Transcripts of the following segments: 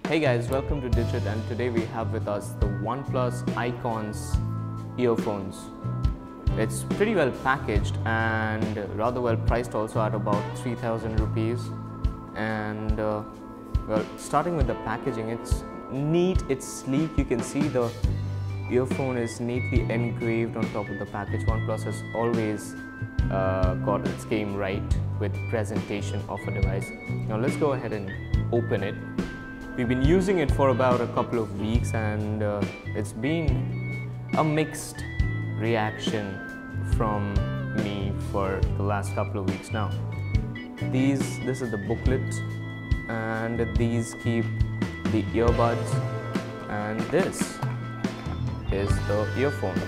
Hey guys, welcome to Digit, and today we have with us the OnePlus Icons Earphones. It's pretty well packaged and rather well priced, also at about 3,000 rupees. And well, starting with the packaging, it's neat, it's sleek. You can see the earphone is neatly engraved on top of the package. OnePlus has always got its game right with presentation of a device. Now let's go ahead and open it. We've been using it for about a couple of weeks, and it's been a mixed reaction from me for the last couple of weeks now. This is the booklet, and these keep the earbuds, and this is the earphone.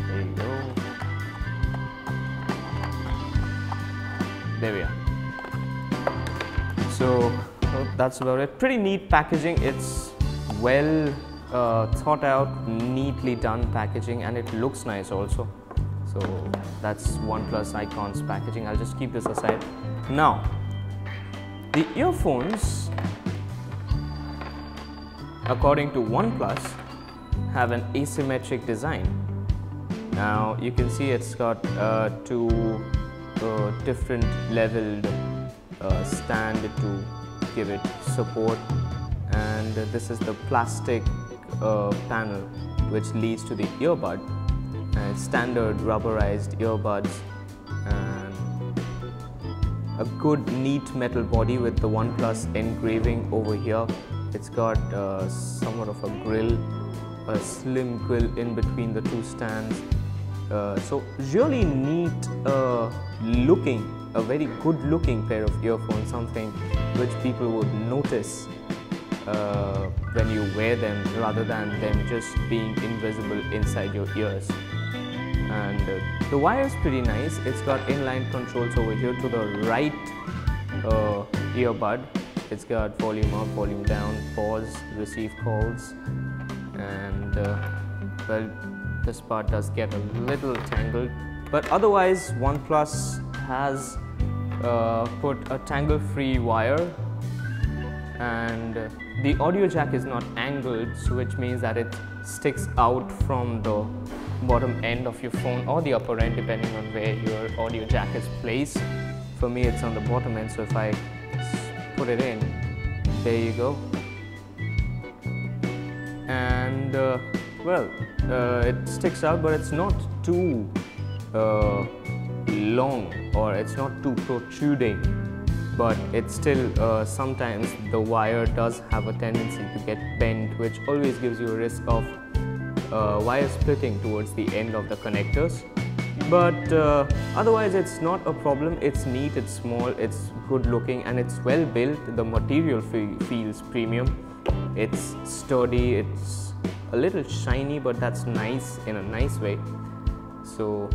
There you go. There we are. So that's about it. Pretty neat packaging. It's well thought out, neatly done packaging, and it looks nice also. So that's OnePlus Icons packaging. I'll just keep this aside. Now, the earphones, according to OnePlus, have an asymmetric design. Now you can see it's got two different leveled stand to give it support, and this is the plastic panel which leads to the earbud, and standard rubberized earbuds, and a good neat metal body with the OnePlus engraving over here. It's got somewhat of a grill, a slim grill in between the two stands. So really neat looking, a very good looking pair of earphones, something which people would notice when you wear them, rather than them just being invisible inside your ears. And the wire is pretty nice. It's got inline controls over here to the right earbud. It's got volume up, volume down, pause, receive calls, and well, this part does get a little tangled, but otherwise OnePlus has put a tangle-free wire, and the audio jack is not angled, so which means that it sticks out from the bottom end of your phone or the upper end, depending on where your audio jack is placed. For me, it's on the bottom end, so if I put it in, there you go. And well, it sticks out, but it's not too long, or it's not too protruding, but it's still sometimes the wire does have a tendency to get bent, which always gives you a risk of wire splitting towards the end of the connectors. But otherwise it's not a problem. It's neat, it's small, it's good looking, and it's well built. The material feels premium. It's sturdy, it's a little shiny, but that's nice in a nice way. So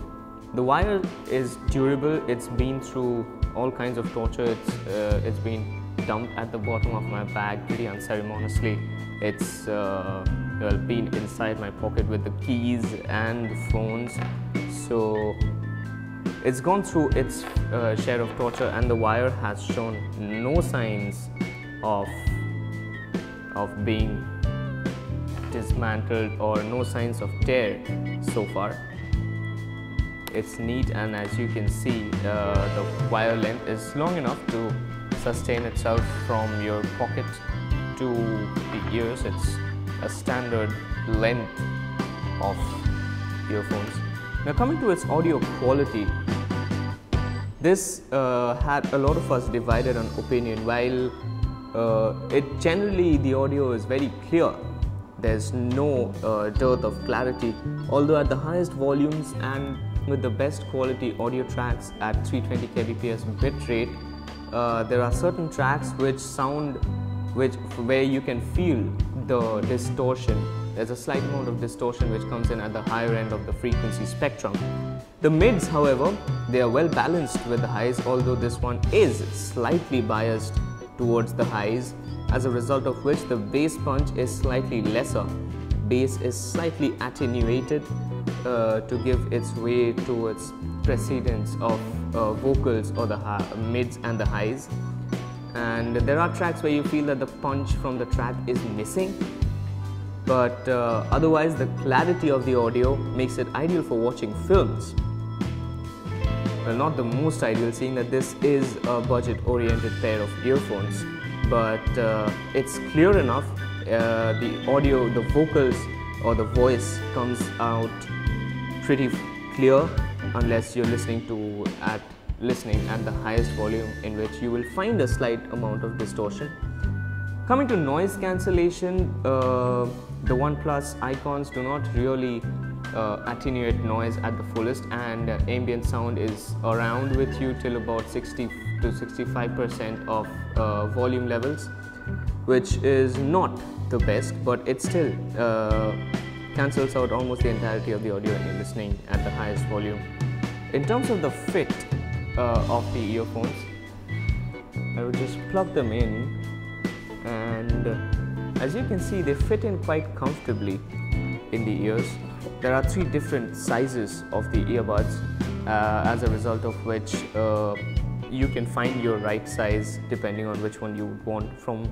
the wire is durable. It's been through all kinds of torture. It's been dumped at the bottom of my bag pretty unceremoniously. It's well, been inside my pocket with the keys and phones. So it's gone through its share of torture, and the wire has shown no signs of being dismantled, or no signs of tear so far. It's neat, and as you can see, the wire length is long enough to sustain itself from your pocket to the ears. It's a standard length of earphones. Now coming to its audio quality, this had a lot of us divided on opinion. While generally the audio is very clear, there's no dearth of clarity, although at the highest volumes and with the best quality audio tracks at 320 kbps bitrate, there are certain tracks which sound where you can feel the distortion. There's a slight amount of distortion which comes in at the higher end of the frequency spectrum. The mids, however, they are well balanced with the highs, although this one is slightly biased towards the highs, as a result of which the bass punch is slightly lesser. Bass is slightly attenuated to give its way to its precedence of vocals, or the mids and the highs. and there are tracks where you feel that the punch from the track is missing, but otherwise the clarity of the audio makes it ideal for watching films. Well, not the most ideal, seeing that this is a budget-oriented pair of earphones, but it's clear enough. The audio, the vocals or the voice comes out pretty clear, unless you're listening at the highest volume, in which you will find a slight amount of distortion. Coming to noise cancellation, the OnePlus Icons do not really attenuate noise at the fullest, and ambient sound is around with you till about 60 to 65% of volume levels, which is not the best, but it still cancels out almost the entirety of the audio when you're listening at the highest volume. In terms of the fit of the earphones, I would just plug them in, and as you can see, they fit in quite comfortably in the ears. There are 3 different sizes of the earbuds, as a result of which you can find your right size depending on which one you would want from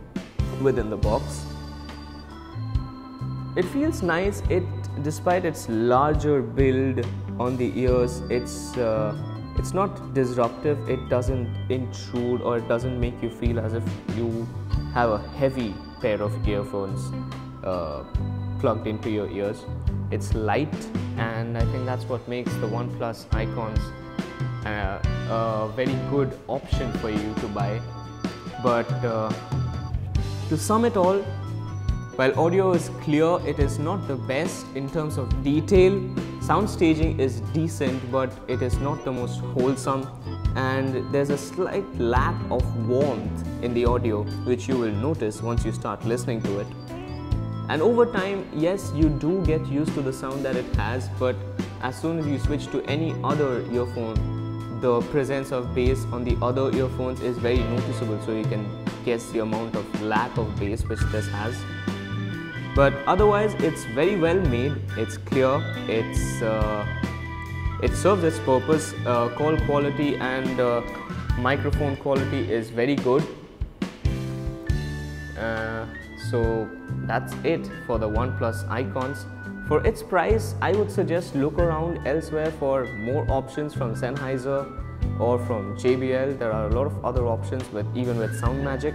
within the box. It feels nice. Despite its larger build on the ears, it's not disruptive. It doesn't intrude, or it doesn't make you feel as if you have a heavy pair of earphones plugged into your ears. It's light, and I think that's what makes the OnePlus Icons a very good option for you to buy. But to sum it all, while audio is clear, it is not the best in terms of detail. Sound staging is decent, but it is not the most wholesome, and there's a slight lack of warmth in the audio, which you will notice once you start listening to it. And over time, yes, you do get used to the sound that it has, but as soon as you switch to any other earphone, the presence of bass on the other earphones is very noticeable, so you can guess the amount of lack of bass which this has. But otherwise, it's very well made, it's clear, it serves its purpose. Call quality and microphone quality is very good. So that's it for the OnePlus Icons. For its price, I would suggest look around elsewhere for more options from Sennheiser or from JBL. There are a lot of other options even with SoundMagic.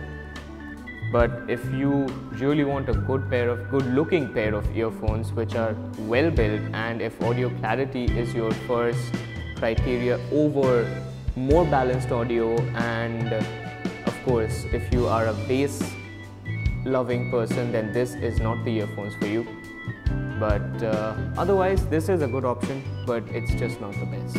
But if you really want a good looking pair of earphones which are well built, and if audio clarity is your first criteria over more balanced audio, and of course if you are a bass loving person, then this is not the earphones for you. But otherwise, this is a good option, but it's just not the best.